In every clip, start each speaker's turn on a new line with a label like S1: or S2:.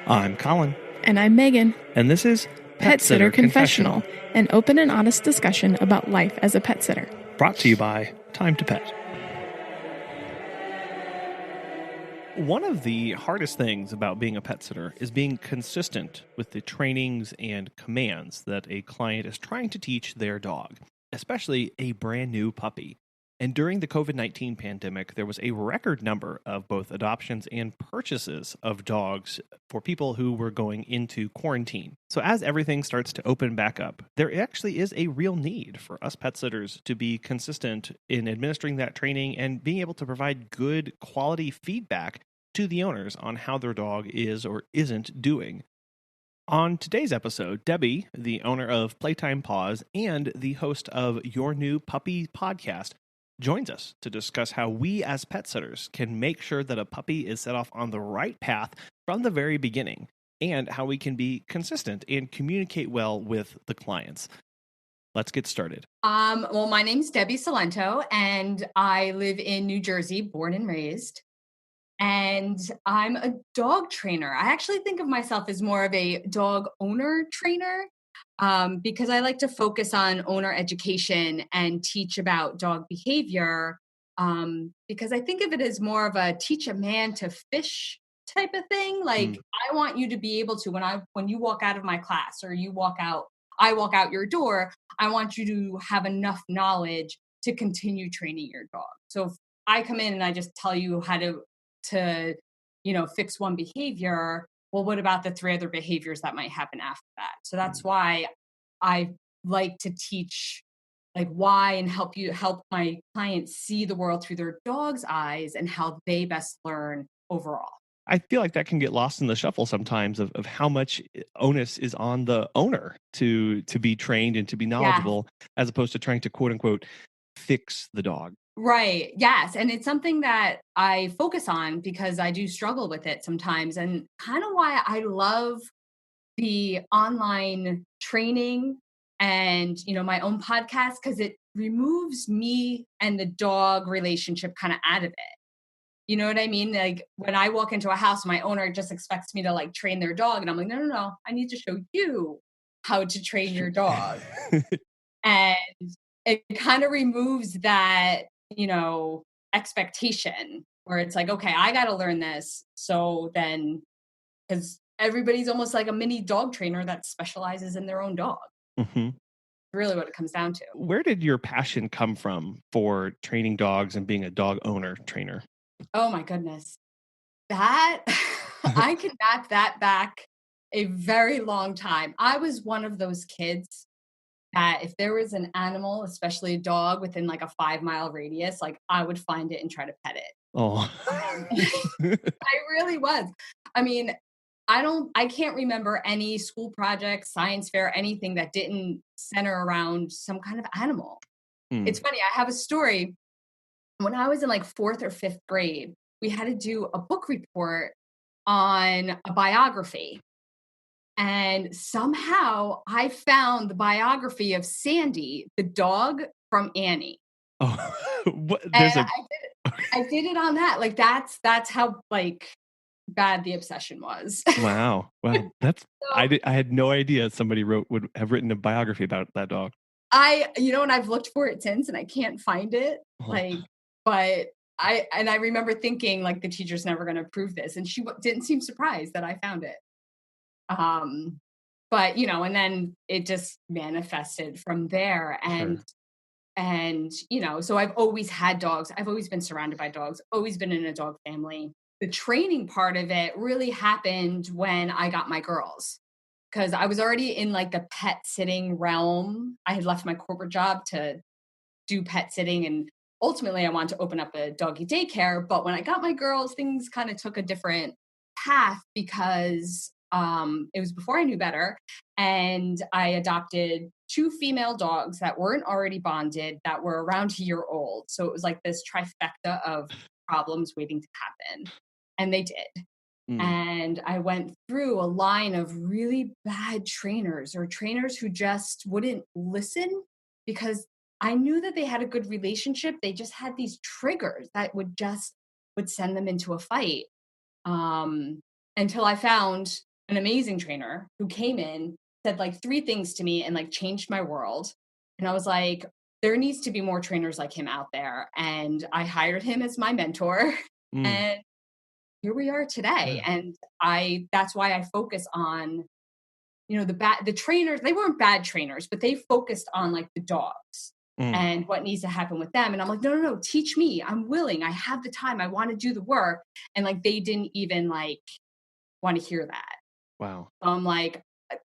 S1: I'm Colin,
S2: And I'm Megan.
S1: and this is
S2: Pet Sitter Confessional, an open and honest discussion about life as a pet sitter.
S1: Brought to you by Time to Pet. One of the hardest things about being a pet sitter is being consistent with the trainings and commands that a client is trying to teach their dog, especially a brand new puppy. And during the COVID-19 pandemic, there was a record number of both adoptions and purchases of dogs for people who were going into quarantine. So as everything starts to open back up, there actually is a real need for us pet sitters to be consistent in administering that training and being able to provide good quality feedback to the owners on how their dog is or isn't doing. On today's episode, Debbie, the owner of Playtime Paws and the host of Your New Puppy podcast, joins us to discuss how we as pet sitters can make sure that a puppy is set off on the right path from the very beginning, and how we can be consistent and communicate well with the clients. Let's get started.
S3: Well, my name's Debbie Cilento, and I live in New Jersey, born and raised. And I'm a dog trainer. I actually think of myself as more of a dog owner trainer. Because I like to focus on owner education and teach about dog behavior, because I think of it as more of a teach a man to fish type of thing. Like I want you to be able to, when you walk out of my class or I walk out your door, I want you to have enough knowledge to continue training your dog. So if I come in and I just tell you how to fix one behavior, well, what about the 3 other behaviors that might happen after that? So that's why I like to teach like why and help my clients see the world through their dog's eyes and how they best learn overall.
S1: I feel like that can get lost in the shuffle sometimes of how much onus is on the owner to be trained and to be knowledgeable, as opposed to trying to quote unquote fix the dog.
S3: Right. Yes. And it's something that I focus on because I do struggle with it sometimes, and kind of why I love the online training and, my own podcast, because it removes me and the dog relationship kind of out of it. You know what I mean? Like when I walk into a house, my owner just expects me to like train their dog. And I'm like, no. I need to show you how to train your dog. And it kind of removes that, expectation where it's like, okay, I got to learn this. So then, because everybody's almost like a mini dog trainer that specializes in their own dog.
S1: Mm-hmm.
S3: Really what it comes down to.
S1: Where did your passion come from for training dogs and being a dog owner trainer?
S3: Oh my goodness. That I could map that back a very long time. I was one of those kids that if there was an animal, especially a dog, within like a 5-mile radius, like I would find it and try to pet it.
S1: Oh,
S3: I really was. I mean, I can't remember any school project, science fair, anything that didn't center around some kind of animal. It's funny. I have a story. When I was in like 4th or 5th grade, we had to do a book report on a biography. And somehow I found the biography of Sandy, the dog from Annie.
S1: Oh,
S3: I did it on that. Like that's how like bad the obsession was.
S1: Wow. That's I had no idea somebody would have written a biography about that dog.
S3: And I've looked for it since and I can't find it. But I remember thinking like the teacher's never going to approve this, and she didn't seem surprised that I found it. But and then it just manifested from there. And so I've always had dogs. I've always been surrounded by dogs, always been in a dog family. The training part of it really happened when I got my girls, because I was already in like the pet sitting realm. I had left my corporate job to do pet sitting, and ultimately I wanted to open up a doggy daycare. But when I got my girls, things kind of took a different path, because it was before I knew better. And I adopted 2 female dogs that weren't already bonded, that were around a year old. So it was like this trifecta of problems waiting to happen. And they did. And I went through a line of really bad trainers, or trainers who just wouldn't listen, because I knew that they had a good relationship. They just had these triggers that would send them into a fight. Until I found an amazing trainer who came in, said like 3 things to me and like changed my world. And I was like, there needs to be more trainers like him out there. And I hired him as my mentor.
S1: Mm,
S3: And here we are today.
S1: yeah.
S3: And that's why I focus on, the trainers. They weren't bad trainers, but they focused on like the dogs
S1: Mm,
S3: and what needs to happen with them. And I'm like, no, no, no, teach me. I'm willing. I have the time. I want to do the work. And like they didn't even like want to hear that.
S1: wow.
S3: So I'm like,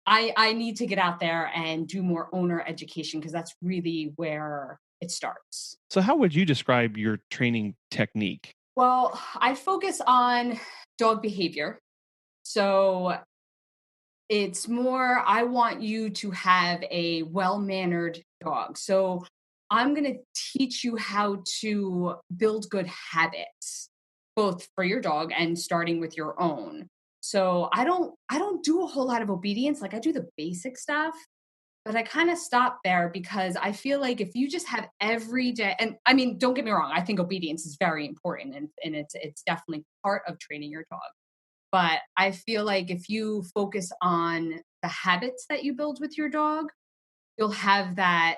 S3: I need to get out there and do more owner education because that's really where it starts.
S1: So, how would you describe your training technique?
S3: Well, I focus on dog behavior. So it's more, I want you to have a well mannered dog. So I'm going to teach you how to build good habits, both for your dog and starting with your own. So I don't do a whole lot of obedience. Like I do the basic stuff, but I kind of stop there because I feel like if you just have every day, and I mean, don't get me wrong, I think obedience is very important and it's definitely part of training your dog. But I feel like if you focus on the habits that you build with your dog, you'll have that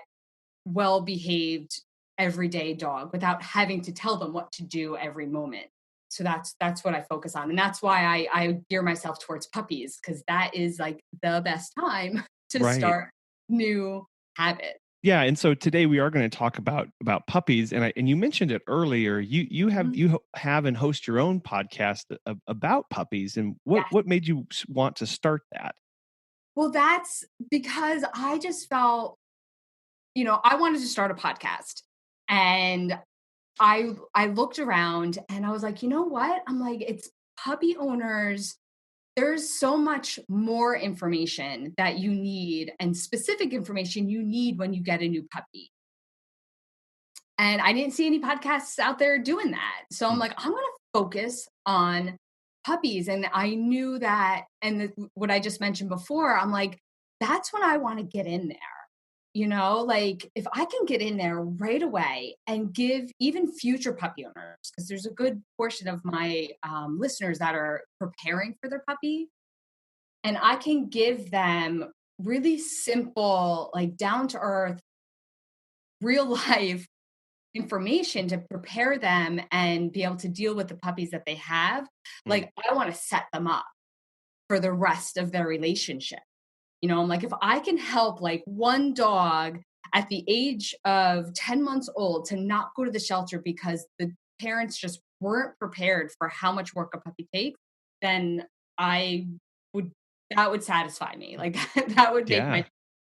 S3: well behaved everyday dog without having to tell them what to do every moment. So that's what I focus on. And that's why I gear myself towards puppies, because that is like the best time to
S1: Right.
S3: start new habits.
S1: Yeah, and so today we are going to talk about puppies, and you mentioned it earlier.
S3: Mhm.
S1: Have and host your own podcast about puppies, and
S3: Yes.
S1: what made you want to start that?
S3: Well, that's because I just felt, I wanted to start a podcast. And I looked around and I was like, "You know what?" I'm like, "It's puppy owners. There's so much more information that you need and specific information you need when you get a new puppy." And I didn't see any podcasts out there doing that. So I'm
S1: Mm,
S3: like, "I'm going to focus on puppies." And I knew that, and what I just mentioned before, I'm like, that's when I want to get in there. Like if I can get in there right away and give even future puppy owners, because there's a good portion of my listeners that are preparing for their puppy, and I can give them really simple, like down to earth, real life information to prepare them and be able to deal with the puppies that they have.
S1: mm,
S3: Like I want to set them up for the rest of their relationship. I'm like, if I can help like one dog at the age of 10 months old to not go to the shelter because the parents just weren't prepared for how much work a puppy takes, then I would, that would satisfy me. Like that would make
S1: yeah.
S3: my,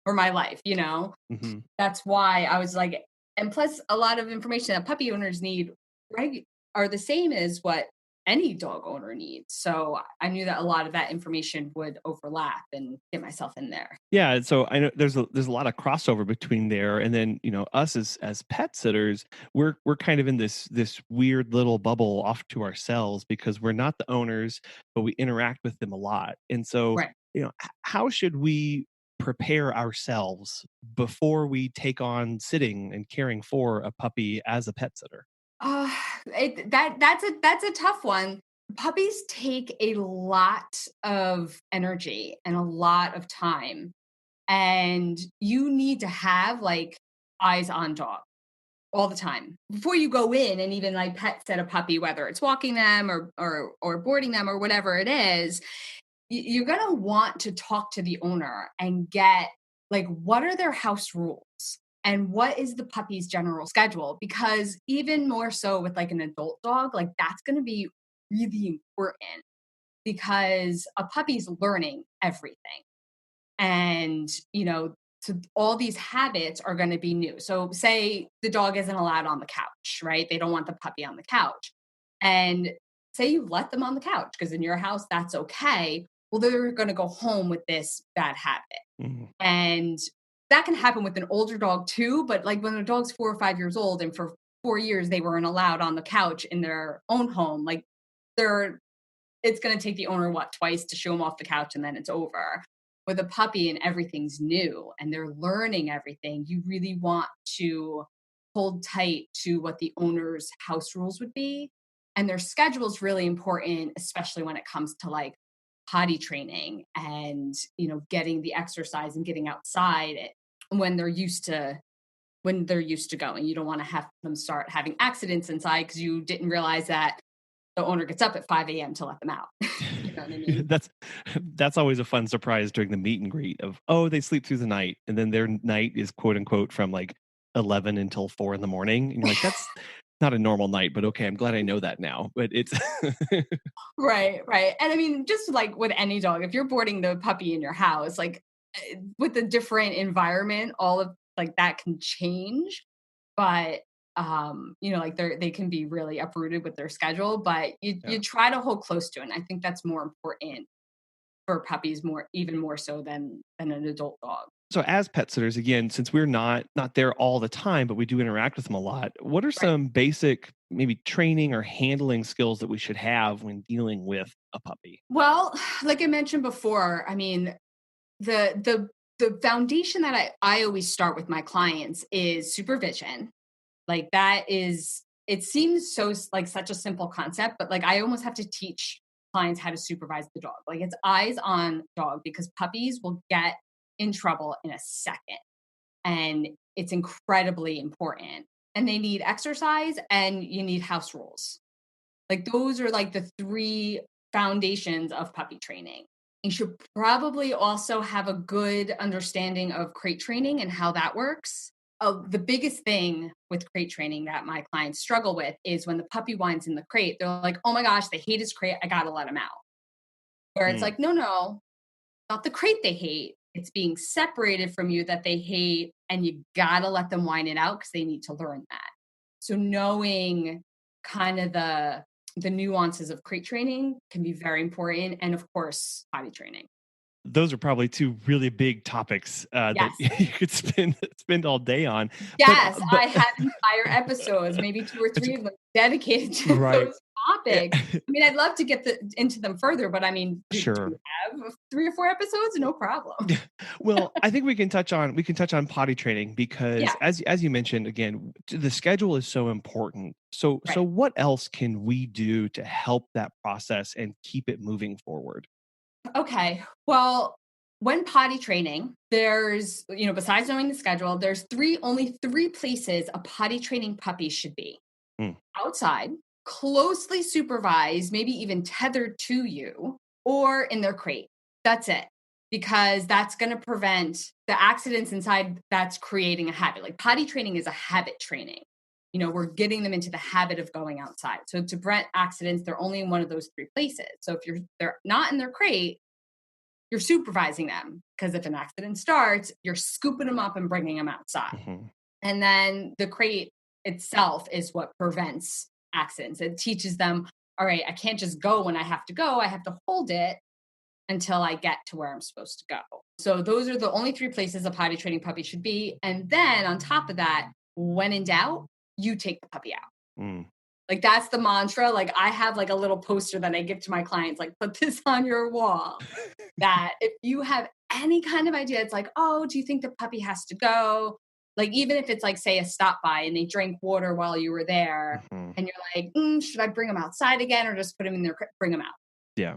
S3: or my life.
S1: Hmm.
S3: That's why I was like, and plus a lot of information that puppy owners need, right, are the same as what any dog owner needs. So I knew that a lot of that information would overlap and get myself in there.
S1: Yeah, so I know there's a lot of crossover between there, and then us as pet sitters, we're kind of in this weird little bubble off to ourselves because we're not the owners, but we interact with them a lot. And so
S3: Right.
S1: how should we prepare ourselves before we take on sitting and caring for a puppy as a pet sitter?
S3: Uh, that's a tough one. Puppies take a lot of energy and a lot of time, and you need to have like eyes on dog all the time before you go in and even like pet set a puppy, whether it's walking them or boarding them or whatever it is. You're going to want to talk to the owner and get like, what are their house rules and what is the puppy's general schedule? Because even more so with like an adult dog, like that's going to be really important because a puppy's learning everything. And, so all these habits are going to be new. So say the dog isn't allowed on the couch, right? They don't want the puppy on the couch. And say you let them on the couch because in your house that's okay. Well, they're going to go home with this bad habit.
S1: Mhm.
S3: And that can happen with an older dog too, but like when a dog's 4 or 5 years old and for 4 years they weren't allowed on the couch in their own home, like they're it's going to take the owner twice to show them off the couch and then it's over. With a puppy and everything's new and they're learning everything, you really want to hold tight to what the owner's house rules would be. And their schedule is really important, especially when it comes to like potty training and, getting the exercise and getting outside when they're used to going. You don't want to have them start having accidents inside because you didn't realize that the owner gets up at 5 a.m. to let them out. You know what I mean?
S1: That's always a fun surprise during the meet and greet of, oh, they sleep through the night, and then their night is quote unquote from like 11 until 4 in the morning. And you're like, that's not a normal night, but okay, I'm glad I know that now. But it's
S3: Right. And I mean, just like with any dog, if you're boarding the puppy in your house, like with a different environment, all of like that can change. But like they can be really uprooted with their schedule, but you try to hold close to it. And I think that's more important for puppies, even more so than an adult dog.
S1: So as pet sitters, again, since we're not there all the time, but we do interact with them a lot, what are some basic maybe training or handling skills that we should have when dealing with a puppy?
S3: Well, like I mentioned before, I mean, the foundation that I always start with my clients is supervision. Like it seems so like such a simple concept, but like I almost have to teach clients how to supervise the dog. Like it's eyes on dog, because puppies will get in trouble in a second. And it's incredibly important. And they need exercise and you need house rules. Like those are like the three foundations of puppy training. You should probably also have a good understanding of crate training and how that works. The biggest thing with crate training that my clients struggle with is when the puppy whines in the crate, they're like, oh my gosh, they hate his crate. I got to let him out. Where it's like, no, not the crate they hate. It's being separated from you that they hate, and you got to let them whine it out because they need to learn that. So knowing kind of the nuances of crate training can be very important. And of course, potty training.
S1: Those are probably two really big topics that you could spend all day on.
S3: Yes, but I have entire episodes, maybe 2 or 3 of them dedicated to those topics. I mean, I'd love to get into them further, but I mean, do we have 3 or 4 episodes? No problem.
S1: Well, I think we can touch on potty training because as you mentioned, again, the schedule is so important. So what else can we do to help that process and keep it moving forward?
S3: Okay. Well, when potty training, there's, besides knowing the schedule, there's only three places a potty training puppy should be. Outside, closely supervised, maybe even tethered to you, or in their crate. That's it. Because that's going to prevent the accidents inside that's creating a habit. Like potty training is a habit training. We're getting them into the habit of going outside. So to prevent accidents, they're only in one of those three places. So if they're not in their crate, you're supervising them, because if an accident starts, you're scooping them up and bringing them outside. Mm-hmm. And then the crate itself is what prevents accidents. It teaches them, all right, I can't just go when I have to go. I have to hold it until I get to where I'm supposed to go. So those are the only three places a potty training puppy should be. And then on top of that, when in doubt, you take the puppy out. Like that's the mantra. Like I have like a little poster that I give to my clients, like put this on your wall, that if you have any kind of idea, it's like, oh, do you think the puppy has to go? Like, even if it's like, say a stop by and they drank water while you were there, and you're like, should I bring them outside again or just put them in there, bring them out?
S1: Yeah.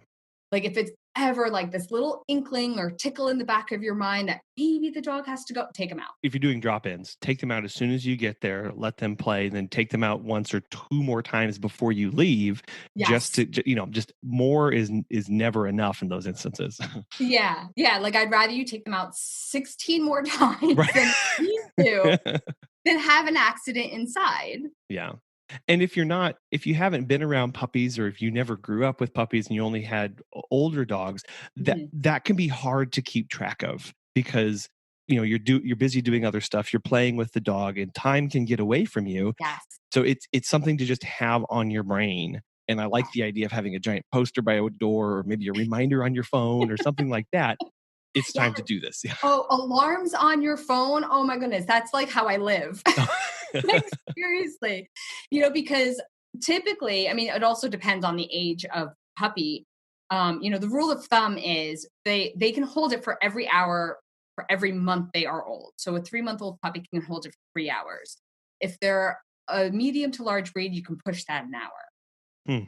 S3: Like if it's ever like this little inkling or tickle in the back of your mind that maybe the dog has to go, take them out.
S1: If you're doing drop-ins, take them out as soon as you get there, let them play, then take them out once or 2 more times before you leave. Yes. Just more is never enough in those instances.
S3: Yeah. Like I'd rather you take them out 16 more times than you do than have an accident inside.
S1: Yeah. And if you haven't been around puppies, or if you never grew up with puppies and you only had older dogs, that can be hard to keep track of, because you're busy doing other stuff, you're playing with the dog, and time can get away from you.
S3: Yes.
S1: So it's something to just have on your brain. And I like the idea of having a giant poster by a door, or maybe a reminder on your phone or something like that. It's time to do this.
S3: Oh, alarms on your phone. Oh my goodness. That's like how I live. Like seriously, because typically, I mean, it also depends on the age of puppy. The rule of thumb is they can hold it for every hour for every month they are old. So a 3-month-old puppy can hold it for 3 hours. If they're a medium to large breed, you can push that an hour.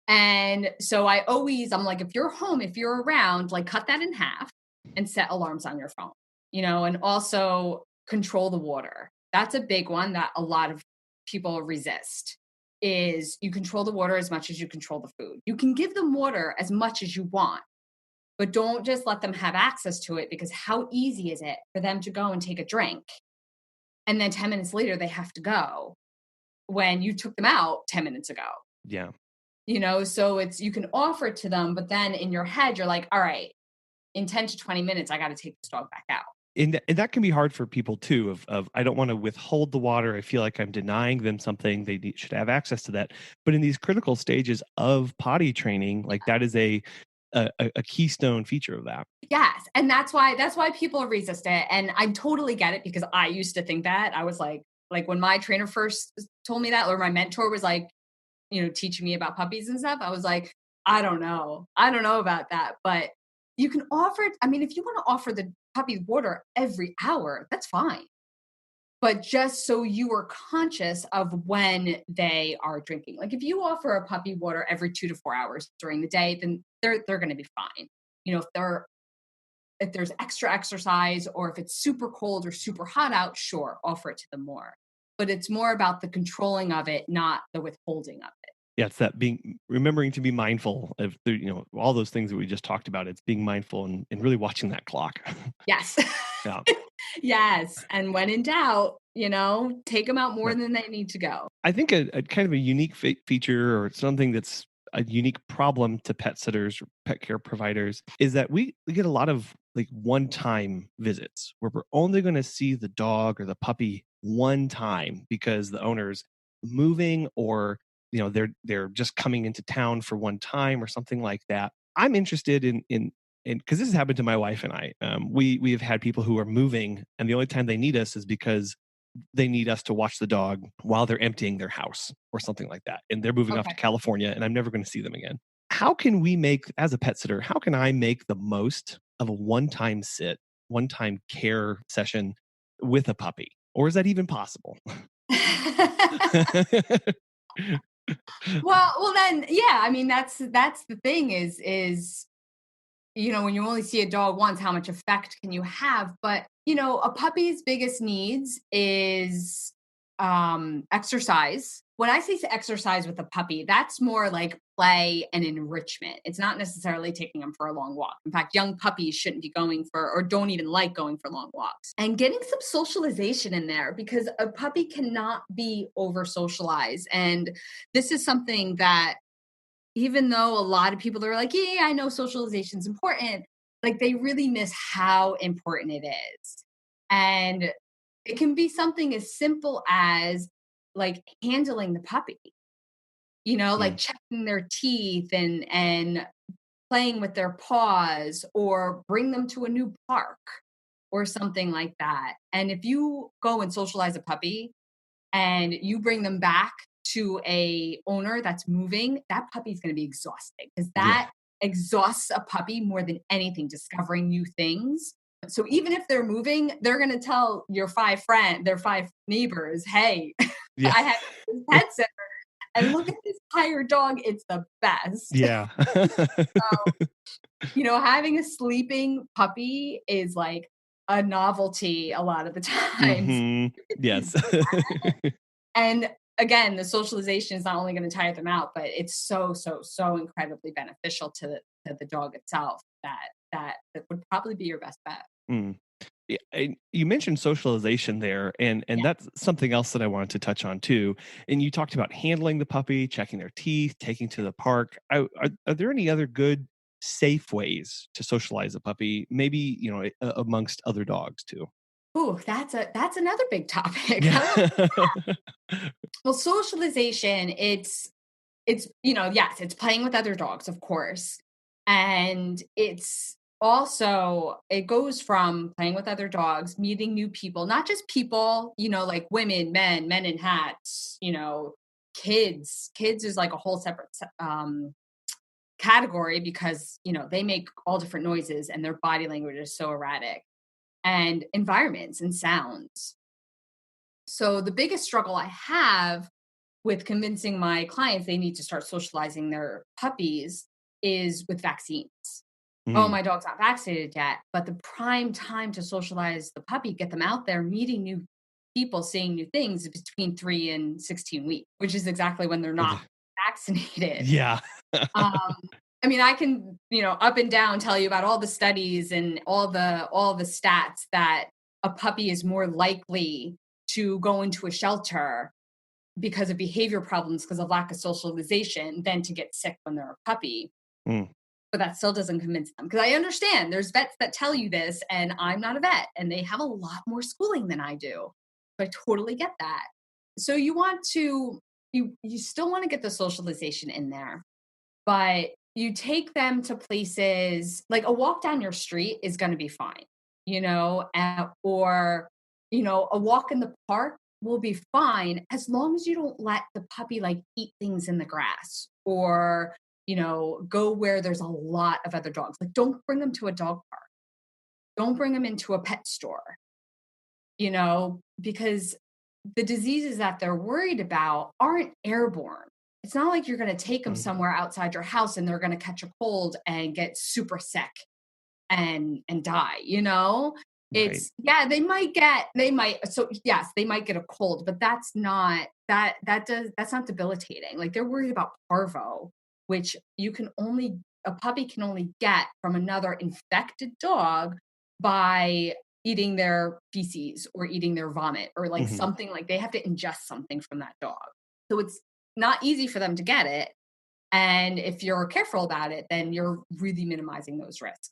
S3: And so I'm like, if you're home, if you're around, like cut that in half and set alarms on your phone, and also control the water. That's a big one that a lot of people resist is you control the water as much as you control the food. You can give them water as much as you want, but don't just let them have access to it, because how easy is it for them to go and take a drink and then 10 minutes later they have to go when you took them out 10 minutes ago?
S1: Yeah.
S3: So you can offer it to them, but then in your head, you're like, all right, in 10 to 20 minutes, I got to take this dog back out.
S1: And that can be hard for people too, of I don't want to withhold the water. I feel like I'm denying them something. Should have access to that. But in these critical stages of potty training, like that is a keystone feature of that.
S3: Yes. And that's why people resist it. And I totally get it, because I used to think that. I was like when my trainer first told me that, or my mentor was like, teaching me about puppies and stuff, I was like, I don't know about that. But you can offer it. I mean, if you want to offer the puppy water every hour, that's fine. But just so you are conscious of when they are drinking. Like if you offer a puppy water every 2 to 4 hours during the day, then they're going to be fine. If there's extra exercise, or if it's super cold or super hot out, sure, offer it to them more. But it's more about the controlling of it, not the withholding of it.
S1: Yeah, it's that remembering to be mindful of all those things that we just talked about. It's being mindful and really watching that clock.
S3: Yes.
S1: Yeah.
S3: Yes. And when in doubt, take them out more than they need to go.
S1: I think a kind of a unique feature, or something that's a unique problem to pet sitters or pet care providers, is that we get a lot of like one-time visits where we're only going to see the dog or the puppy one time because the owner's moving, or they're just coming into town for one time or something like that. I'm interested in because this has happened to my wife and I. We have had people who are moving, and the only time they need us is because they need us to watch the dog while they're emptying their house or something like that. And they're moving off to California, and I'm never going to see them again. How can we as a pet sitter, how can I make the most of a one-time care session with a puppy? Or is that even possible?
S3: Well then, yeah, I mean, that's the thing is, when you only see a dog once, how much effect can you have? But, a puppy's biggest needs is exercise. When I say to exercise with a puppy, that's more like play and enrichment. It's not necessarily taking them for a long walk. In fact, young puppies shouldn't be going for, or don't even like going for long walks. And getting some socialization in there, because a puppy cannot be over socialized. And this is something that, even though a lot of people are like, yeah, I know socialization is important, like they really miss how important it is. And it can be something as simple as like handling the puppy, like checking their teeth and playing with their paws, or bring them to a new park or something like that. And if you go and socialize a puppy and you bring them back to a owner that's moving, that puppy's going to be exhausted, because that exhausts a puppy more than anything, discovering new things. So even if they're moving, they're going to tell their 5 neighbors, hey, I had this pet sitter, and look at this tired dog. It's the best.
S1: Yeah.
S3: So, having a sleeping puppy is like a novelty a lot of the times.
S1: Mm-hmm. Yes.
S3: And again, the socialization is not only going to tire them out, but it's so, so, so incredibly beneficial to the dog itself, that would probably be your best bet.
S1: Mm. Yeah, you mentioned socialization there, and that's something else that I wanted to touch on too. And you talked about handling the puppy, checking their teeth, taking to the park. Are there any other good, safe ways to socialize a puppy? Maybe amongst other dogs too.
S3: Ooh, that's another big topic.
S1: Yeah.
S3: Well, socialization, it's yes, it's playing with other dogs, of course. And it goes from playing with other dogs, meeting new people, not just people, like women, men in hats, kids. Kids is like a whole separate category, because, they make all different noises and their body language is so erratic, and environments and sounds. So the biggest struggle I have with convincing my clients they need to start socializing their puppies is with vaccines. Oh,
S1: Mm.
S3: my dog's not vaccinated yet, but the prime time to socialize the puppy, get them out there, meeting new people, seeing new things is between 3 and 16 weeks, which is exactly when they're not vaccinated.
S1: Yeah.
S3: Um, I mean, I can, up and down tell you about all the studies and all the stats that a puppy is more likely to go into a shelter because of behavior problems, because of lack of socialization, than to get sick when they're a puppy.
S1: Mm.
S3: But that still doesn't convince them, because I understand there's vets that tell you this, and I'm not a vet, and they have a lot more schooling than I do. So I totally get that. So you still want to get the socialization in there, but you take them to places like a walk down your street is going to be fine, or, a walk in the park will be fine as long as you don't let the puppy like eat things in the grass, or, go where there's a lot of other dogs. Like, don't bring them to a dog park. Don't bring them into a pet store, because the diseases that they're worried about aren't airborne. It's not like you're going to take them somewhere outside your house and they're going to catch a cold and get super sick and die,
S1: Right.
S3: they might, so yes, they might get a cold, but that's not debilitating. Like, they're worried about parvo, which a puppy can only get from another infected dog by eating their feces or eating their vomit, or like something, like they have to ingest something from that dog. So it's not easy for them to get it. And if you're careful about it, then you're really minimizing those risks.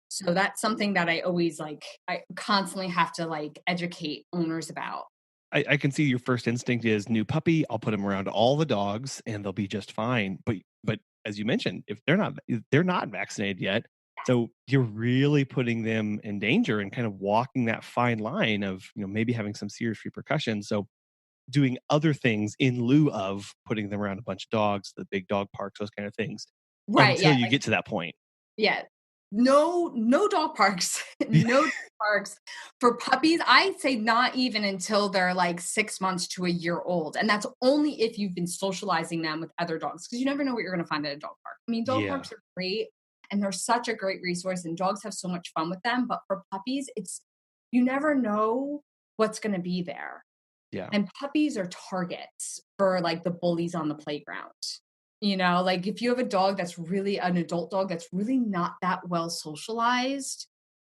S3: So that's something that I constantly have to educate owners about.
S1: I can see your first instinct is new puppy. I'll put them around all the dogs and they'll be just fine. But as you mentioned, if they're not vaccinated yet, so you're really putting them in danger and kind of walking that fine line of, maybe having some serious repercussions. So doing other things in lieu of putting them around a bunch of dogs, the big dog parks, those kind of things,
S3: Right.
S1: until
S3: Yeah.
S1: you get to that point.
S3: Yeah. No dog parks. No dog parks for puppies. I'd say not even until they're like 6 months to a year old. And that's only if you've been socializing them with other dogs, because you never know what you're going to find at a dog park. I mean, dog
S1: Yeah.
S3: parks are great and they're such a great resource, and dogs have so much fun with them. But for puppies, you never know what's going to be there.
S1: Yeah.
S3: And puppies are targets for like the bullies on the playground. Like if you have a dog that's really an adult dog that's really not that well socialized,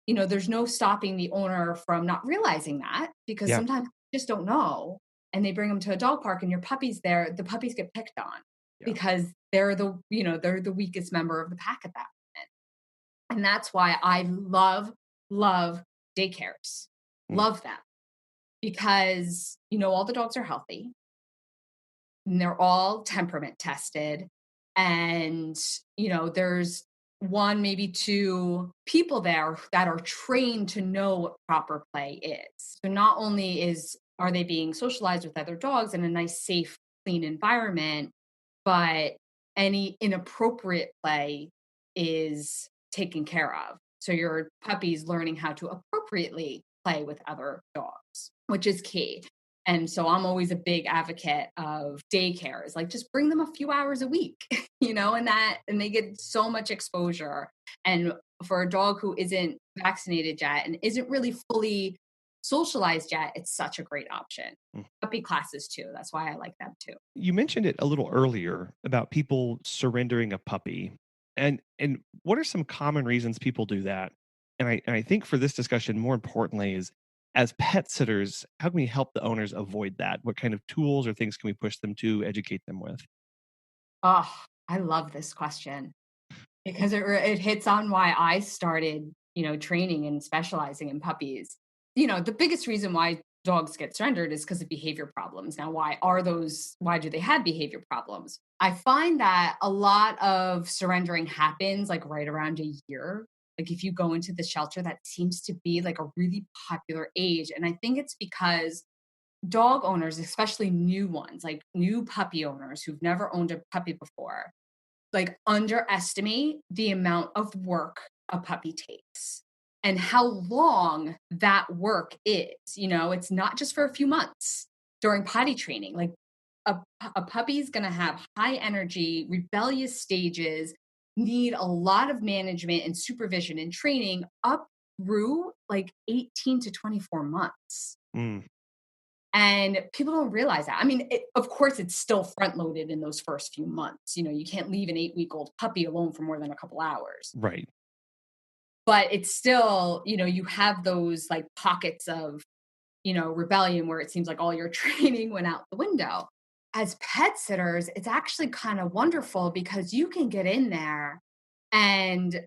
S3: there's no stopping the owner from not realizing that, because
S1: Yeah.
S3: sometimes they just don't know. And they bring them to a dog park and your puppy's there, the puppies get picked on
S1: Yeah.
S3: because they're the weakest member of the pack at that moment. And that's why I love daycares. Love them. Because, all the dogs are healthy and they're all temperament tested. And, there's one, maybe two people there that are trained to know what proper play is. So not only are they being socialized with other dogs in a nice, safe, clean environment, but any inappropriate play is taken care of. So your puppy's learning how to appropriately play with other dogs, which is key. And so I'm always a big advocate of daycares, like just bring them a few hours a week, and they get so much exposure. And for a dog who isn't vaccinated yet and isn't really fully socialized yet, it's such a great option. Puppy classes too. That's why I like them too.
S1: You mentioned it a little earlier about people surrendering a puppy. And what are some common reasons people do that? And I think for this discussion, more importantly, is as pet sitters, how can we help the owners avoid that? What kind of tools or things can we push them to educate them with?
S3: Oh, I love this question because it hits on why I started, training and specializing in puppies. The biggest reason why dogs get surrendered is because of behavior problems. Now, why do they have behavior problems? I find that a lot of surrendering happens like right around a year. Like if you go into the shelter, that seems to be like a really popular age. And I think it's because dog owners, especially new ones, like new puppy owners who've never owned a puppy before, like underestimate the amount of work a puppy takes and how long that work is. It's not just for a few months during potty training. Like a puppy's going to have high energy, rebellious stages, need a lot of management and supervision and training up through like 18 to 24 months.
S1: Mm.
S3: And people don't realize that. I mean, of course, it's still front loaded in those first few months. You can't leave an 8-week-old puppy alone for more than a couple hours.
S1: Right.
S3: But it's still, you have those like pockets of, rebellion where it seems like all your training went out the window. As pet sitters, it's actually kind of wonderful because you can get in there and,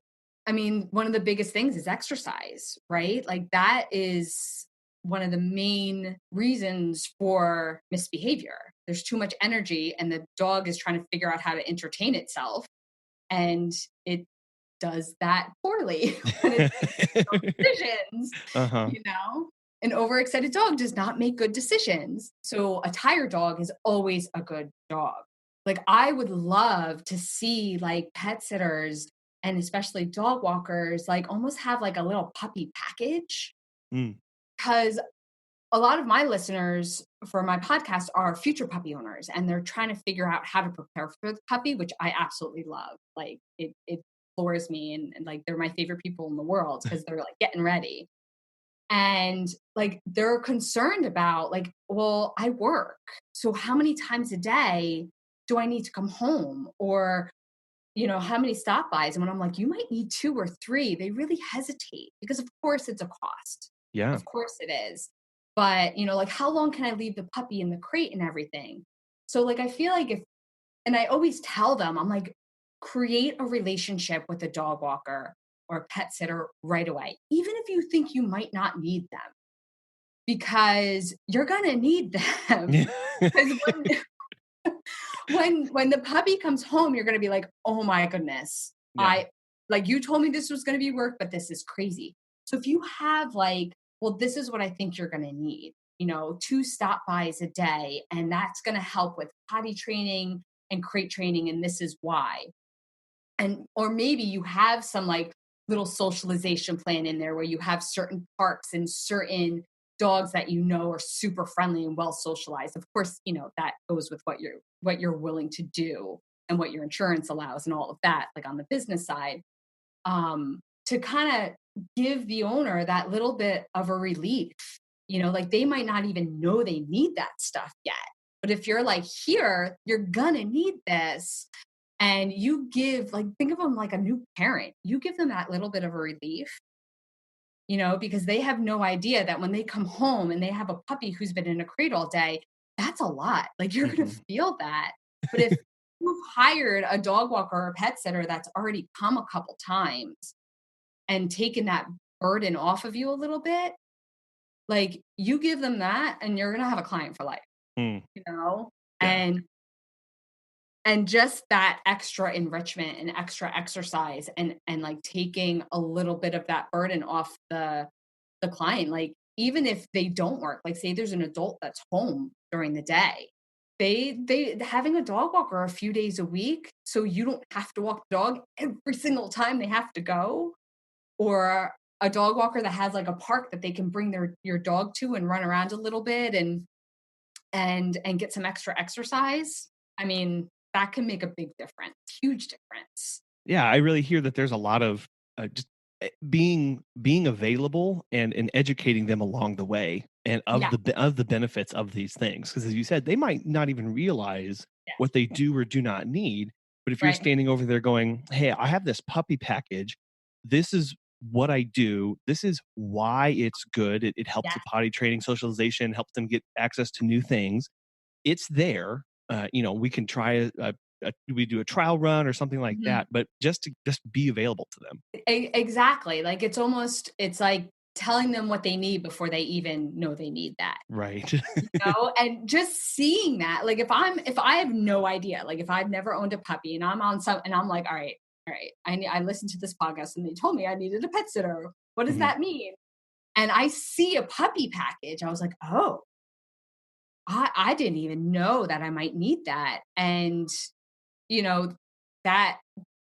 S3: I mean, one of the biggest things is exercise, right? Like that is one of the main reasons for misbehavior. There's too much energy and the dog is trying to figure out how to entertain itself, and it does that poorly when it makes no decisions,
S1: Uh-huh.
S3: An overexcited dog does not make good decisions. So a tired dog is always a good dog. Like I would love to see like pet sitters and especially dog walkers, like almost have like a little puppy package.
S1: Mm.
S3: Because a lot of my listeners for my podcast are future puppy owners and they're trying to figure out how to prepare for the puppy, which I absolutely love. Like it floors me and like they're my favorite people in the world because they're like getting ready. And like they're concerned about like, well, I work. So how many times a day do I need to come home? Or, how many stop bys? And when I'm like, you might need 2 or 3, they really hesitate because of course it's a cost.
S1: Yeah.
S3: Of course it is. But, like how long can I leave the puppy in the crate and everything? So like, I feel like and I always tell them, I'm like, create a relationship with a dog walker or a pet sitter right away, even if you think you might not need them, because you're going to need them. Because when the puppy comes home, you're going to be like, oh my goodness,
S1: Yeah.
S3: you told me this was going to be work, but this is crazy. So if you have like, well, this is what I think you're going to need, 2 stop bys a day, and that's going to help with potty training and crate training, and this is why. Or maybe you have some like little socialization plan in there where you have certain parks and certain dogs that are super friendly and well socialized. Of course, that goes with what you're willing to do and what your insurance allows and all of that, like on the business side, to kind of give the owner that little bit of a relief. Like they might not even know they need that stuff yet. But if you're like, here, you're gonna need this, and you give, like, think of them like a new parent. You give them that little bit of a relief, because they have no idea that when they come home and they have a puppy who's been in a crate all day, that's a lot. Like you're going to feel that. But if you've hired a dog walker or a pet sitter that's already come a couple times and taken that burden off of you a little bit, like you give them that and you're going to have a client for life,
S1: Yeah.
S3: and just that extra enrichment and extra exercise and like taking a little bit of that burden off the client. Like even if they don't work, like say there's an adult that's home during the day, they having a dog walker a few days a week, so you don't have to walk the dog every single time they have to go, or a dog walker that has like a park that they can bring your dog to and run around a little bit and get some extra exercise. I mean, that can make a big difference, huge difference.
S1: Yeah, I really hear that there's a lot of just being available and educating them along the way and of
S3: Yeah.
S1: the benefits of these things, because as you said, they might not even realize
S3: Yeah.
S1: what they do or do not need. But if you're
S3: Right.
S1: standing over there going, hey, I have this puppy package, this is what I do, this is why it's good, it helps
S3: Yeah.
S1: with potty training, socialization, helps them get access to new things, it's there. We can try we do a trial run or something like
S3: Mhm.
S1: that, but just be available to them.
S3: Exactly. Like it's like telling them what they need before they even know they need that.
S1: Right.
S3: And just seeing that, like if I have no idea, like if I've never owned a puppy and I'm like, all right, I listened to this podcast and they told me I needed a pet sitter. What does
S1: Mhm.
S3: that mean? And I see a puppy package. I was like, oh, I didn't even know that I might need that. And, you know, that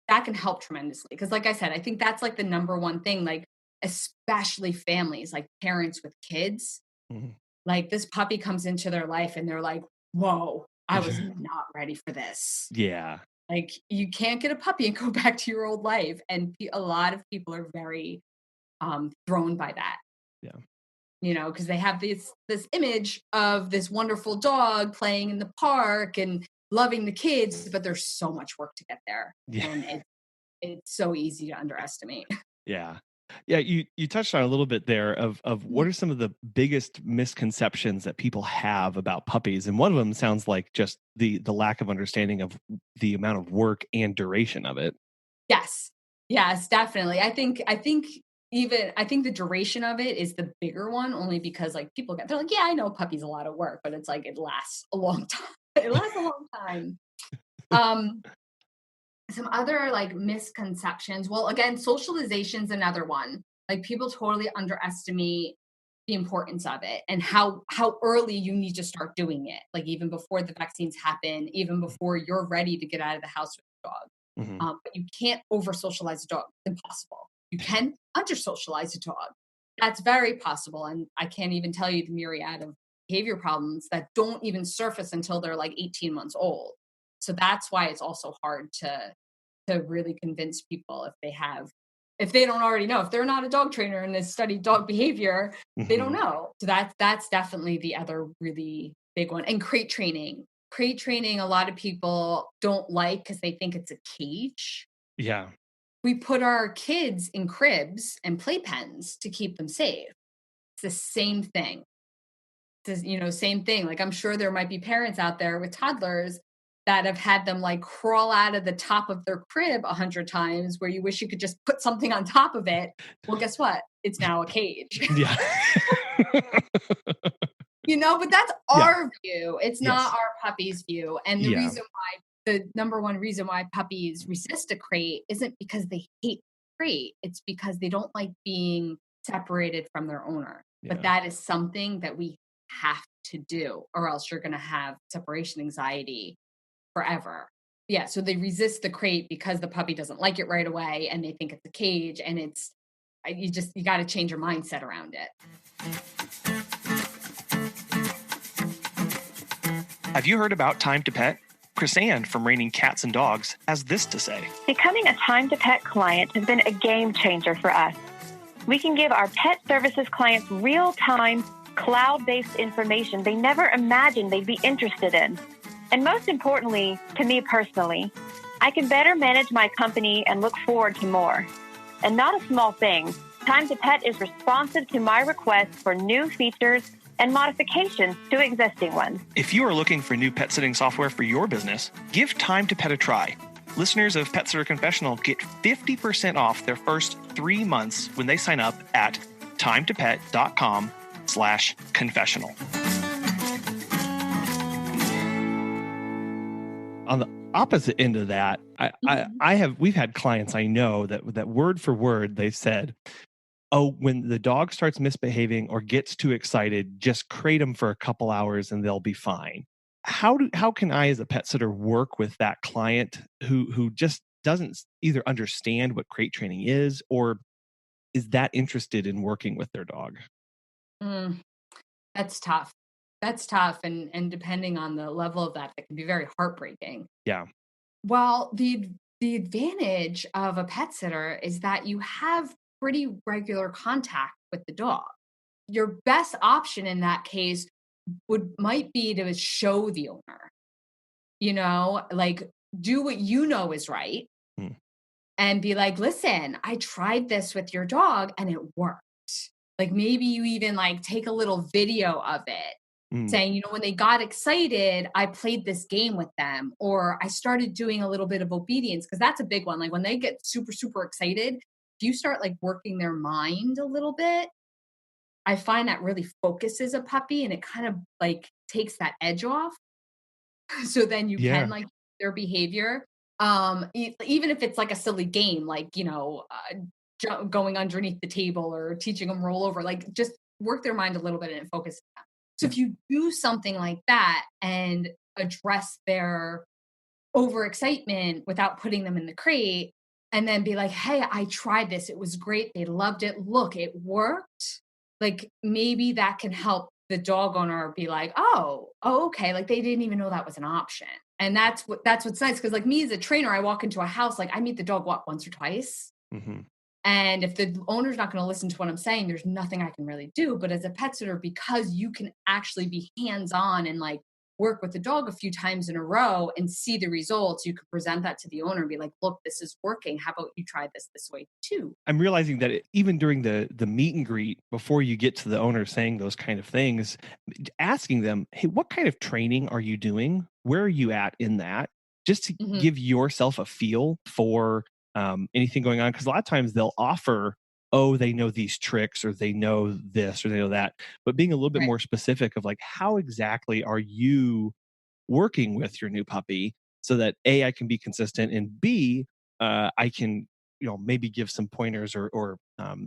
S3: that can help tremendously. Because like I said, I think that's like the number one thing, like especially families, like parents with kids.
S1: Mhm.
S3: Like this puppy comes into their life and they're like, whoa, I was not ready for this.
S1: Yeah.
S3: Like, you can't get a puppy and go back to your old life. And a lot of people are very thrown by that.
S1: Yeah.
S3: Because they have this image of this wonderful dog playing in the park and loving the kids, but there's so much work to get there.
S1: Yeah.
S3: And it's so easy to underestimate.
S1: Yeah. Yeah, you touched on a little bit there of what are some of the biggest misconceptions that people have about puppies, and one of them sounds like just the lack of understanding of the amount of work and duration of it.
S3: Yes. Yes, definitely. I think the duration of it is the bigger one, only because like they're like, yeah, I know puppy's a lot of work, but it's like it lasts a long time. It lasts a long time. Um, some other like misconceptions. Well, again, socialization's another one. Like people totally underestimate the importance of it and how early you need to start doing it. Like even before the vaccines happen, even before you're ready to get out of the house with the dog.
S1: Mhm.
S3: But you can't over socialize a dog. It's impossible. You can under socialize a dog. That's very possible. And I can't even tell you the myriad of behavior problems that don't even surface until they're like 18 months old. So that's why it's also hard to really convince people if they don't already know, if they're not a dog trainer and has studied dog behavior, they don't
S1: Mhm.
S3: know. So that's definitely the other really big one. And crate training. Crate training, a lot of people don't like because they think it's a cage.
S1: Yeah.
S3: We put our kids in cribs and playpens to keep them safe. It's the same thing. Same thing. Like I'm sure there might be parents out there with toddlers that have had them like crawl out of the top of their crib 100 times where you wish you could just put something on top of it. Well, guess what? It's now a cage.
S1: Yeah.
S3: But that's
S1: Yeah.
S3: our view. It's
S1: Yes.
S3: not our puppy's view. And
S1: Yeah.
S3: the number one reason why puppies resist a crate isn't because they hate the crate. It's because they don't like being separated from their owner.
S1: Yeah.
S3: But that is something that we have to do, or else you're going to have separation anxiety forever. Yeah. So they resist the crate because the puppy doesn't like it right away and they think it's a cage, and you got to change your mindset around it.
S1: Have you heard about Time to Pet? Chrisanne from Raining Cats and Dogs has this to say.
S4: Becoming a Time to Pet client has been a game changer for us. We can give our pet services clients real-time, cloud-based information they never imagined they'd be interested in. And most importantly, to me personally, I can better manage my company and look forward to more. And not a small thing, Time to Pet is responsive to my requests for new features and modifications to existing ones.
S1: If you are looking for new pet sitting software for your business, give Time to Pet a try. Listeners of Pet Sitter Confessional get 50% off their first 3 months when they sign up at timetopet.com/confessional. On the opposite end of that, we've had clients I know that word for word they've said, oh, when the dog starts misbehaving or gets too excited, just crate them for a couple hours and they'll be fine. How can I as a pet sitter work with that client who just doesn't either understand what crate training is or is that interested in working with their dog?
S3: That's tough. That's tough. And depending on the level of that can be very heartbreaking.
S1: Yeah.
S3: Well, the advantage of a pet sitter is that you have pretty regular contact with the dog. Your best option in that case might be to show the owner, like do what you know is right and be like, listen, I tried this with your dog and it worked. Like maybe you even like take a little video of it saying, when they got excited, I played this game with them, or I started doing a little bit of obedience. Cause that's a big one. Like when they get super, super excited, if you start like working their mind a little bit, I find that really focuses a puppy and it kind of like takes that edge off. So then you can like their behavior. Even if it's like a silly game, like, going underneath the table or teaching them roll over, like just work their mind a little bit and focus. So if you do something like that and address their overexcitement without putting them in the crate and then be like, hey, I tried this. It was great. They loved it. Look, it worked. Like maybe that can help the dog owner be like, oh, okay. Like they didn't even know that was an option. And that's what's nice. Cause like me as a trainer, I walk into a house, like I meet the dog once or twice.
S1: Mm-hmm.
S3: And if the owner's not going to listen to what I'm saying, there's nothing I can really do. But as a pet sitter, because you can actually be hands-on and like work with the dog a few times in a row and see the results, you can present that to the owner and be like, look, this is working. How about you try this way too?
S1: I'm realizing that even during the meet and greet, before you get to the owner saying those kind of things, asking them, hey, what kind of training are you doing? Where are you at in that? Just to
S3: Mhm.
S1: give yourself a feel for anything going on. Because a lot of times they'll offer, oh, they know these tricks or they know this or they know that. But being a little bit
S3: Right.
S1: more specific of like, how exactly are you working with your new puppy so that A, I can be consistent, and B, I can, maybe give some pointers or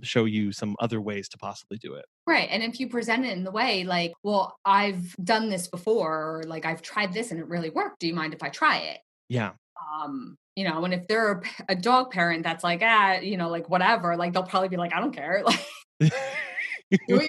S1: show you some other ways to possibly do it.
S3: Right. And if you present it in the way like, well, I've done this before, or like I've tried this and it really worked. Do you mind if I try it?
S1: Yeah.
S3: And if they're a dog parent that's like, like whatever, like they'll probably be like, I don't care. Like, do what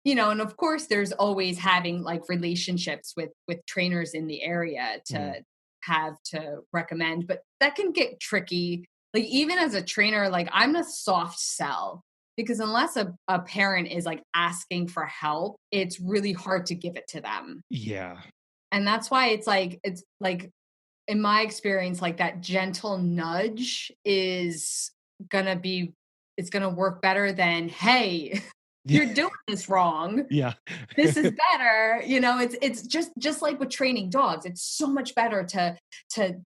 S3: you want, and of course there's always having like relationships with trainers in the area to have to recommend, but that can get tricky. Like even as a trainer, like I'm a soft sell because unless a parent is like asking for help, it's really hard to give it to them.
S1: Yeah.
S3: And that's why it's like in my experience, like that gentle nudge is gonna be it's gonna work better than, hey, you're
S1: Yeah.
S3: doing this wrong.
S1: Yeah.
S3: This is better. It's just like with training dogs. It's so much better to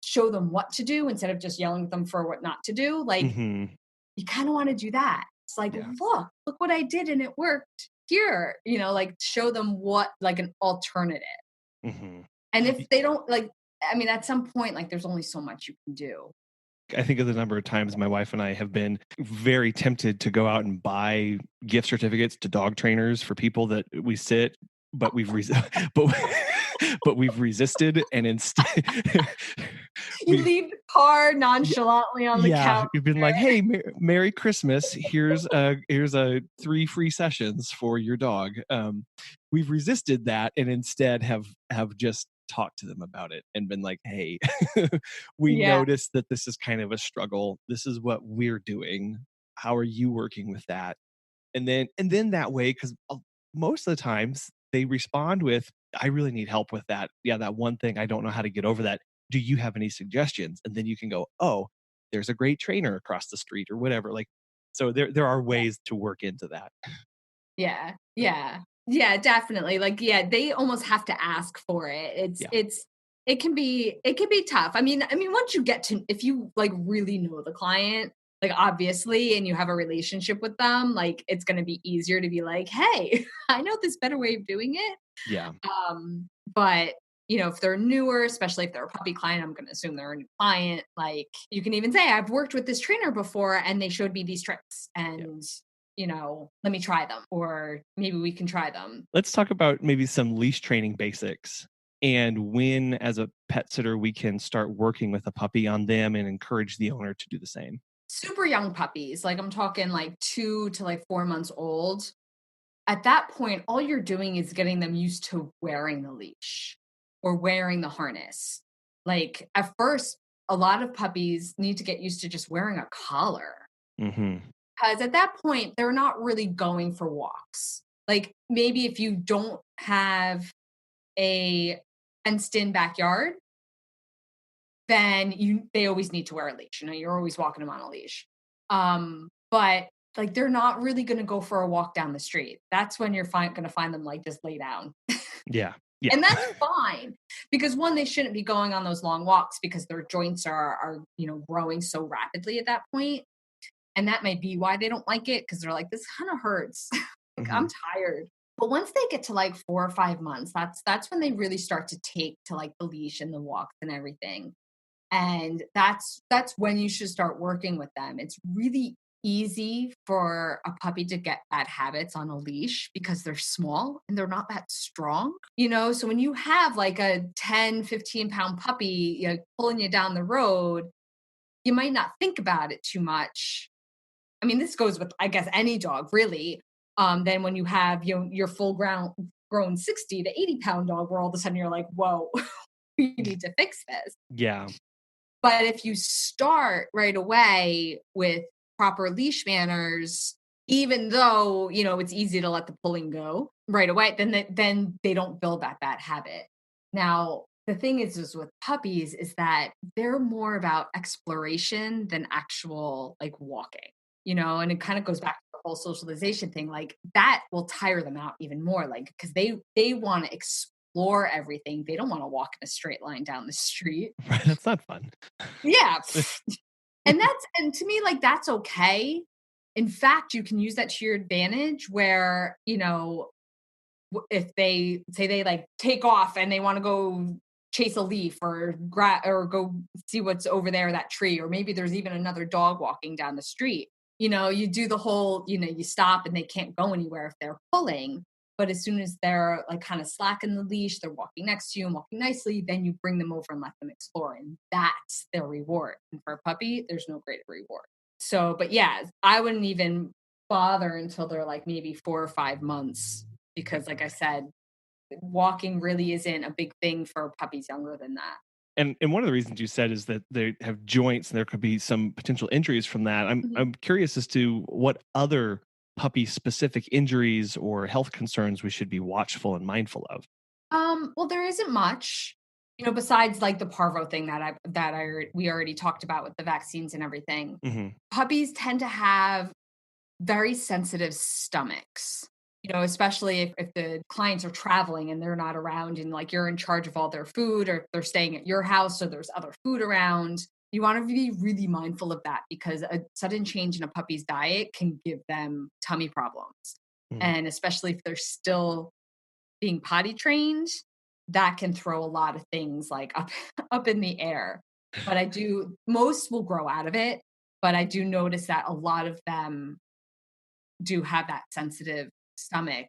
S3: show them what to do instead of just yelling at them for what not to do. Like
S1: Hmm.
S3: you kind of want to do that. It's like,
S1: Yeah.
S3: look what I did and it worked here. Like show them what like an alternative.
S1: Hmm.
S3: And if they don't like, I mean, at some point, like there's only so much you can do.
S1: I think of the number of times my wife and I have been very tempted to go out and buy gift certificates to dog trainers for people that we sit, but but but we've resisted, and instead
S3: You leave the car nonchalantly on the couch.
S1: you've been like, hey, Merry Christmas. Here's a 3 free sessions for your dog. We've resisted that and instead have just talked to them about it and been like, hey, we
S3: Yeah.
S1: noticed that this is kind of a struggle. This is what we're doing. How are you working with that? And then that way, because most of the times they respond with, I really need help with that. Yeah, that one thing, I don't know how to get over that. Do you have any suggestions? And then you can go, oh, there's a great trainer across the street or whatever. Like, so there are ways to work into that.
S3: Yeah. Yeah. Yeah, definitely. Like, yeah, they almost have to ask for it.
S1: Yeah.
S3: It can be tough. I mean, once you get to, if you like really know the client, like obviously, and you have a relationship with them, like it's going to be easier to be like, hey, I know this better way of doing it.
S1: Yeah.
S3: But if they're newer, especially if they're a puppy client, I'm going to assume they're a new client. Like you can even say, I've worked with this trainer before and they showed me these tricks and, let me try them, or maybe we can try them.
S1: Let's talk about maybe some leash training basics and when, as a pet sitter, we can start working with a puppy on them and encourage the owner to do the same.
S3: Super young puppies, like I'm talking like 2 to like 4 months old. At that point, all you're doing is getting them used to wearing the leash or wearing the harness. Like at first, a lot of puppies need to get used to just wearing a collar.
S1: Mm-hmm.
S3: Because at that point, they're not really going for walks. Like maybe if you don't have a fenced-in backyard, then they always need to wear a leash. You're always walking them on a leash. But like they're not really going to go for a walk down the street. That's when you're going to find them like just lay down.
S1: Yeah. Yeah.
S3: And that's fine because one, they shouldn't be going on those long walks because their joints are growing so rapidly at that point. And that may be why they don't like it because they're like, this kind of hurts. Like
S1: Mm-hmm.
S3: I'm tired. But once they get to like 4 or 5 months, that's when they really start to take to like the leash and the walks and everything. And that's when you should start working with them. It's really easy for a puppy to get bad habits on a leash because they're small and they're not that strong. So when you have like a 10, 15-pound puppy pulling you down the road, you might not think about it too much. I mean, this goes with, I guess, any dog really. Then when you have your full grown grown 60 to 80-pound dog where all of a sudden you're like, whoa, we need to fix this.
S1: Yeah.
S3: But if you start right away with proper leash manners, even though, it's easy to let the pulling go right away, then they don't build that bad habit. Now, the thing is with puppies is that they're more about exploration than actual like walking, and it kind of goes back to the whole socialization thing. Like that will tire them out even more, like, because they want to explore everything. They don't want to walk in a straight line down the street.
S1: Right. That's not fun.
S3: Yeah. And to me, like, that's okay. In fact, you can use that to your advantage where, if they say they like take off and they want to go chase a leaf or go see what's over there, that tree, or maybe there's even another dog walking down the street, you do the whole, you stop and they can't go anywhere if they're pulling. But as soon as they're like kind of slacking the leash, they're walking next to you and walking nicely, then you bring them over and let them explore. And that's their reward. And for a puppy, there's no greater reward. So, but yeah, I wouldn't even bother until they're like maybe 4 or 5 months, because like I said, walking really isn't a big thing for puppies younger than that.
S1: And one of the reasons you said is that they have joints and there could be some potential injuries from that. I'm curious as to what other puppy specific injuries or health concerns we should be watchful and mindful of.
S3: Well, there isn't much, besides like the parvo thing we already talked about with the vaccines and everything.
S1: Mm-hmm.
S3: Puppies tend to have very sensitive stomachs, especially if the clients are traveling and they're not around and like you're in charge of all their food, or if they're staying at your house, so there's other food around. You want to be really mindful of that, because a sudden change in a puppy's diet can give them tummy problems. And especially if they're still being potty trained, that can throw a lot of things like up in the air. But most will grow out of it, but I do notice that a lot of them do have that sensitive stomach.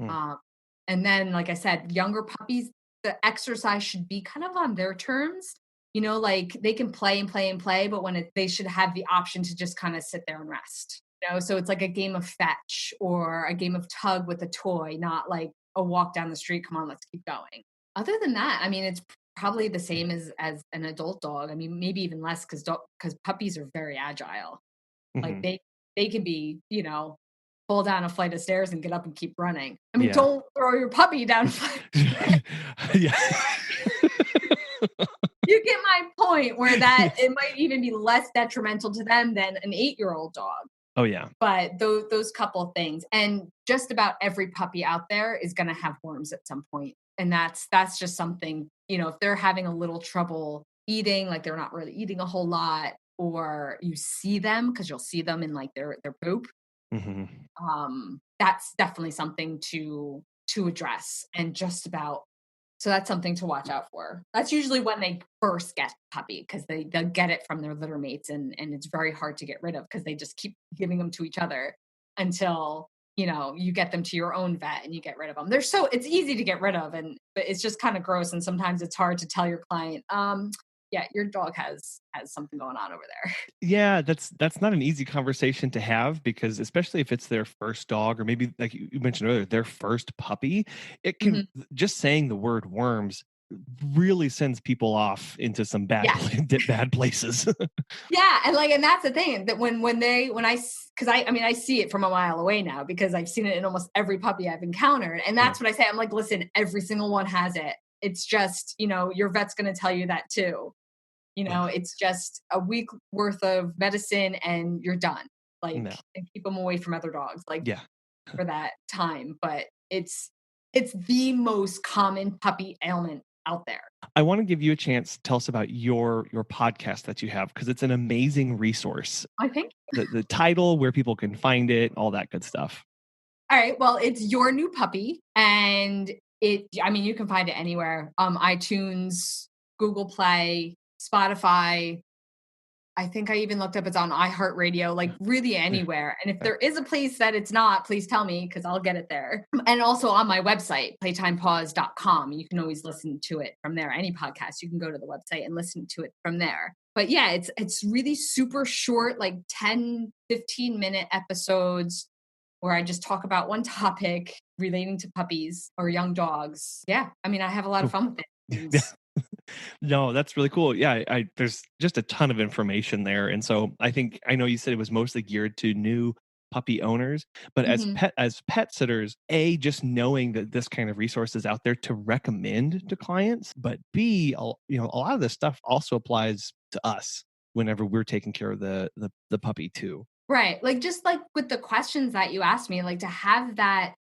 S3: And then, like I said, younger puppies, the exercise should be kind of on their terms. Like they can play and play and play, but they should have the option to just kind of sit there and rest. So it's like a game of fetch or a game of tug with a toy, not like a walk down the street. Come on, let's keep going. Other than that, I mean, it's probably the same as an adult dog. I mean, maybe even less, because puppies are very agile. Like they can be, fall down a flight of stairs and get up and keep running. I mean, don't throw your puppy down a flight of stairs.
S1: Yeah.
S3: You get my point, where that it might even be less detrimental to them than an 8-year-old dog.
S1: Oh yeah.
S3: But those couple of things, and just about every puppy out there is going to have worms at some point. And that's just something, if they're having a little trouble eating, like they're not really eating a whole lot, or you see them, because you'll see them in like their poop. That's definitely something to address. And so that's something to watch out for. That's usually when they first get puppy, because they'll get it from their litter mates, and it's very hard to get rid of, because they just keep giving them to each other until, you get them to your own vet and you get rid of them. It's easy to get rid of, but it's just kind of gross. And sometimes it's hard to tell your client, yeah, your dog has something going on over there.
S1: Yeah, that's not an easy conversation to have, because especially if it's their first dog, or maybe like you mentioned earlier, their first puppy, it can just saying the word worms really sends people off into some bad places.
S3: Yeah, and that's the thing, that because I see it from a mile away now, because I've seen it in almost every puppy I've encountered, and that's what I say. I'm like, listen, every single one has it. It's just, your vet's going to tell you that too. It's just a week worth of medicine and you're done. Like, and keep them away from other dogs, like for that time. But it's the most common puppy ailment out there.
S1: I want to give you a chance to tell us about your podcast that you have, because it's an amazing resource.
S3: I think
S1: the title, where people can find it, all that good stuff.
S3: All right. Well, it's Your New Puppy, and you can find it anywhere. iTunes, Google Play, Spotify. I think I even looked up, it's on iHeartRadio, like really anywhere. And if there is a place that it's not, please tell me, because I'll get it there. And also on my website, playtimepaws.com. You can always listen to it from there. Any podcast, you can go to the website and listen to it from there. But yeah, it's really super short, like 10, 15-minute episodes where I just talk about one topic relating to puppies or young dogs. Yeah. I mean, I have a lot of fun with it. And
S1: No, that's really cool. Yeah, there's just a ton of information there. And so I know you said it was mostly geared to new puppy owners, but
S3: Mhm.
S1: as pet sitters, A, just knowing that this kind of resource is out there to recommend to clients, but B, a lot of this stuff also applies to us whenever we're taking care of the puppy too.
S3: Right. Like just like with the questions that you asked me, like to have that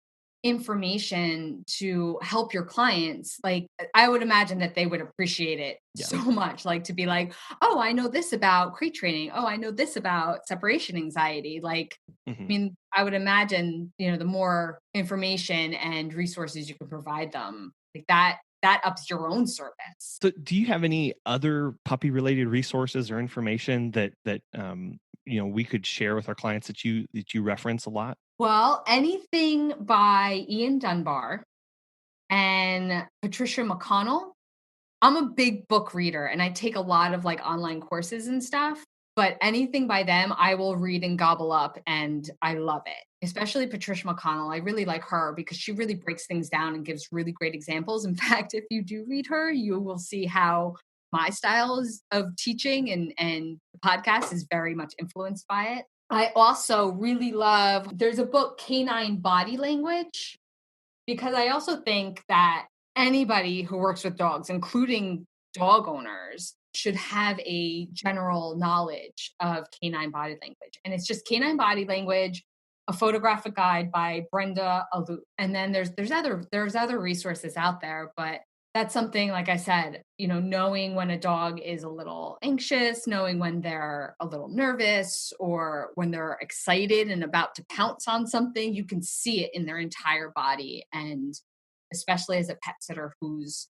S3: information to help your clients, like I would imagine that they would appreciate it
S1: Yeah.
S3: so much. Like to be like, oh, I know this about crate training. Oh, I know this about separation anxiety. Like, I
S1: Mhm.
S3: mean, I would imagine, the more information and resources you can provide them, like that ups your own service.
S1: So, do you have any other puppy related resources or information that we could share with our clients that you reference a lot?
S3: Well, anything by Ian Dunbar and Patricia McConnell. I'm a big book reader and I take a lot of like online courses and stuff, but anything by them I will read and gobble up and I love it. Especially Patricia McConnell. I really like her because she really breaks things down and gives really great examples. In fact, if you do read her, you will see how my styles of teaching and the podcast is very much influenced by it. I also really love, there's a book, Canine Body Language, because I also think that anybody who works with dogs, including dog owners, should have a general knowledge of canine body language. And it's just Canine Body Language, a photographic guide by Brenda Alou. And then there's other resources out there, but that's something, like I said, knowing when a dog is a little anxious, knowing when they're a little nervous or when they're excited and about to pounce on something, you can see it in their entire body. And especially as a pet sitter who's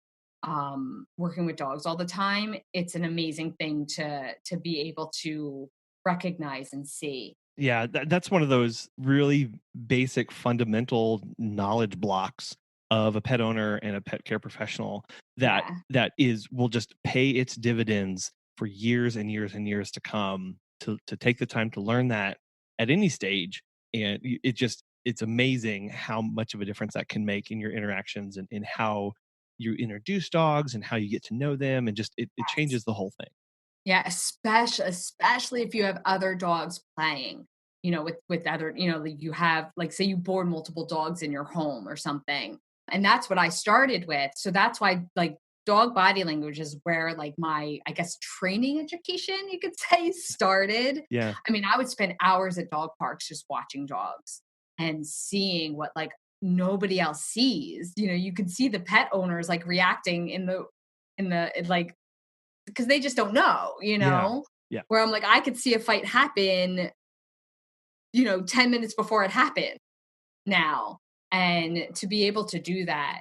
S3: working with dogs all the time, it's an amazing thing to be able to recognize and see.
S1: Yeah, that's one of those really basic fundamental knowledge blocks of a pet owner and a pet care professional that
S3: Yeah.
S1: that is will just pay its dividends for years and years and years to come to take the time to learn that at any stage. And it's amazing how much of a difference that can make in your interactions and in how you introduce dogs and how you get to know them, and just it
S3: Yes.
S1: changes the whole thing.
S3: Yeah, especially if you have other dogs playing, with other, like you have, like, say you board multiple dogs in your home or something. And that's what I started with. So that's why, like, dog body language is where, like, my, I guess, training education, you could say, started.
S1: Yeah.
S3: I mean, I would spend hours at dog parks just watching dogs and seeing what, like, nobody else sees. You could see the pet owners like reacting like, because they just don't know,
S1: Yeah. Yeah.
S3: where I'm like, I could see a fight happen, 10 minutes before it happened now. And to be able to do that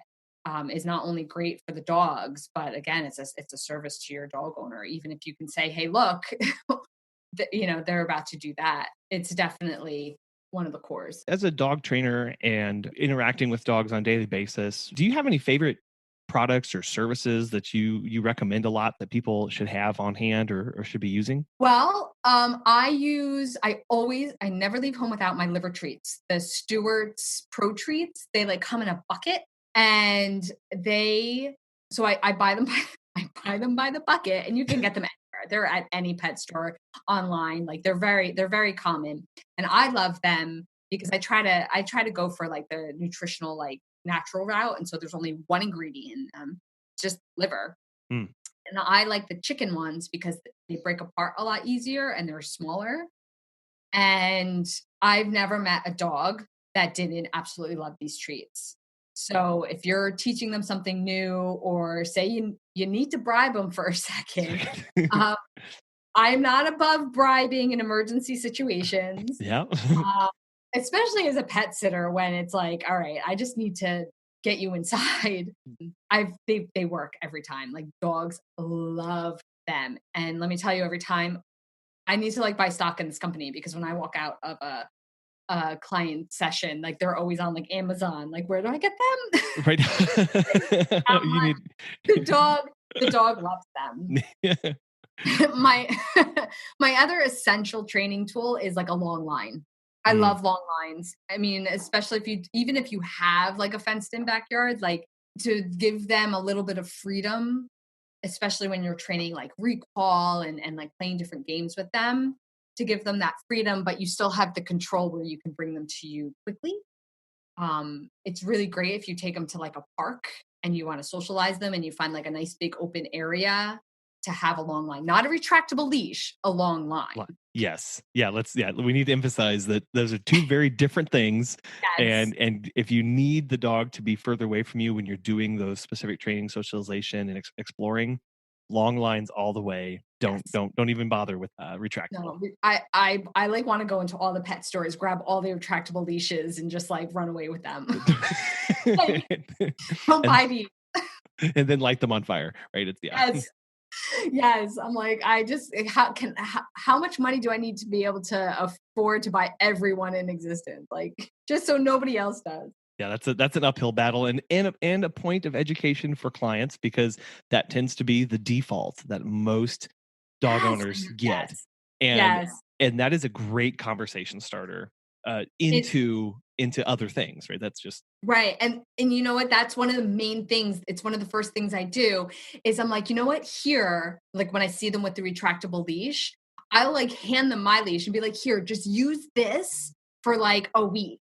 S3: is not only great for the dogs, but again, it's a service to your dog owner. Even if you can say, hey, look, they're about to do that. It's definitely one of the cores.
S1: As a dog trainer and interacting with dogs on a daily basis, do you have any favorite products or services that you recommend a lot that people should have on hand or should be using?
S3: Well, I never leave home without my liver treats. The Stewart's Pro Treats, they like come in a bucket and I buy them I buy them by the bucket and you can get them anywhere. They're at any pet store online. Like they're very common. And I love them because I try to go for like the nutritional, like natural route. And so there's only one ingredient in them, just liver.
S1: Mm.
S3: And I like the chicken ones because they break apart a lot easier and they're smaller. And I've never met a dog that didn't absolutely love these treats. So if you're teaching them something new, or say you need to bribe them for a second, uh, I'm not above bribing in emergency situations,
S1: Yeah.
S3: uh, especially as a pet sitter when it's like, all right, I just need to get you inside. They work every time. Like dogs love them. And let me tell you, every time I need to like buy stock in this company because when I walk out of a client session, like they're always on like Amazon. Like, where do I get them?
S1: Right. You
S3: Like,
S1: need
S3: the dog loves them.
S1: Yeah.
S3: my my other essential training tool is like a long line. I love long lines. I mean, especially even if you have like a fenced in backyard, like to give them a little bit of freedom, especially when you're training like recall and like playing different games with them, to give them that freedom, but you still have the control where you can bring them to you quickly. It's really great if you take them to like a park and you want to socialize them and you find like a nice big open area to have a long line, not a retractable leash, a long line.
S1: Yes. Yeah. We need to emphasize that those are two very different things.
S3: Yes.
S1: And if you need the dog to be further away from you when you're doing those specific training, socialization, and exploring, long lines all the way. Don't even bother with retractable.
S3: No, I like want to go into all the pet stores, grab all the retractable leashes and just like run away with them. Like, don't buy these.
S1: And then light them on fire, right?
S3: Yes. I'm like, how much money do I need to be able to afford to buy everyone in existence? Like, just so nobody else does.
S1: Yeah, that's an uphill battle and a point of education for clients, because that tends to be the default that most dog owners get. And that is a great conversation starter into other things, right? That's just
S3: right. And you know what? That's one of the main things. It's one of the first things I do is I'm like, you know what? Here, like when I see them with the retractable leash, I'll like hand them my leash and be like, here, just use this for like a week.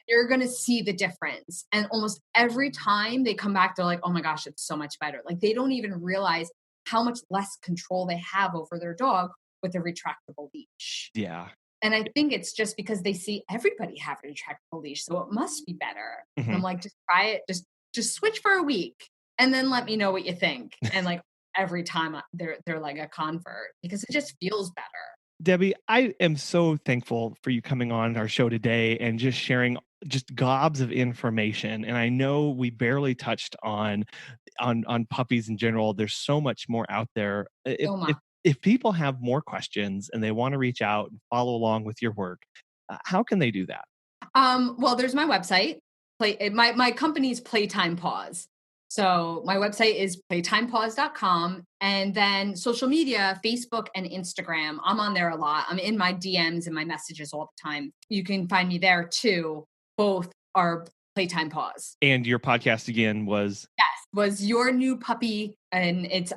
S3: You're going to see the difference. And almost every time they come back, they're like, oh my gosh, it's so much better. Like they don't even realize how much less control they have over their dog with a retractable leash.
S1: Yeah.
S3: And I think it's just because they see everybody have a retractable leash, so it must be better. And I'm like, just try it. Just switch for a week and then let me know what you think. And like every time they're like a convert because it just feels better.
S1: Debbie, I am so thankful for you coming on our show today and just sharing just gobs of information. And I know we barely touched on puppies in general. There's so much more out there. If people have more questions and they want to reach out and follow along with your work, how can they do that?
S3: Well, there's my website. My company's Playtime Paws. So my website is playtimepaws.com, and then social media, Facebook and Instagram. I'm on there a lot. I'm in my DMs and my messages all the time. You can find me there too. Both are Playtime Paws.
S1: And your podcast again was?
S3: Yes, was Your New Puppy. And it's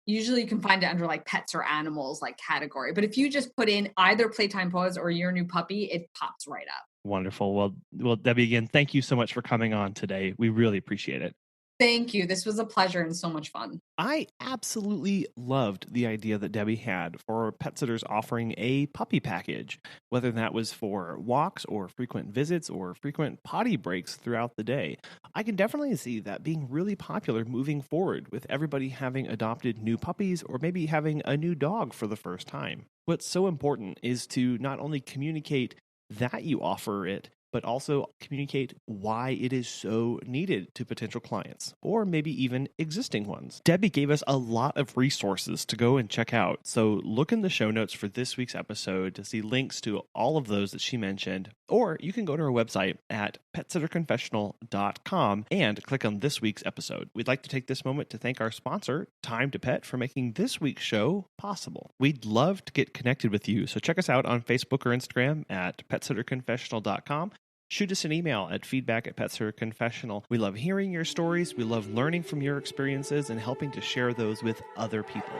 S3: usually you can find it under like pets or animals like category. But if you just put in either Playtime Paws or Your New Puppy, it pops right up.
S1: Wonderful. Well, Debbie, again, thank you so much for coming on today. We really appreciate it.
S3: Thank you. This was a pleasure and so much fun.
S1: I absolutely loved the idea that Debbie had for pet sitters offering a puppy package, whether that was for walks or frequent visits or frequent potty breaks throughout the day. I can definitely see that being really popular moving forward with everybody having adopted new puppies or maybe having a new dog for the first time. What's so important is to not only communicate that you offer it, but also communicate why it is so needed to potential clients, or maybe even existing ones. Debbie gave us a lot of resources to go and check out, so look in the show notes for this week's episode to see links to all of those that she mentioned, or you can go to her website at PetSitterConfessional.com and click on this week's episode. We'd like to take this moment to thank our sponsor, Time to Pet, for making this week's show possible. We'd love to get connected with you, so check us out on Facebook or Instagram at PetSitterConfessional.com. Shoot us an email at feedback@PetSitterConfessional. We love hearing your stories. We love learning from your experiences and helping to share those with other people.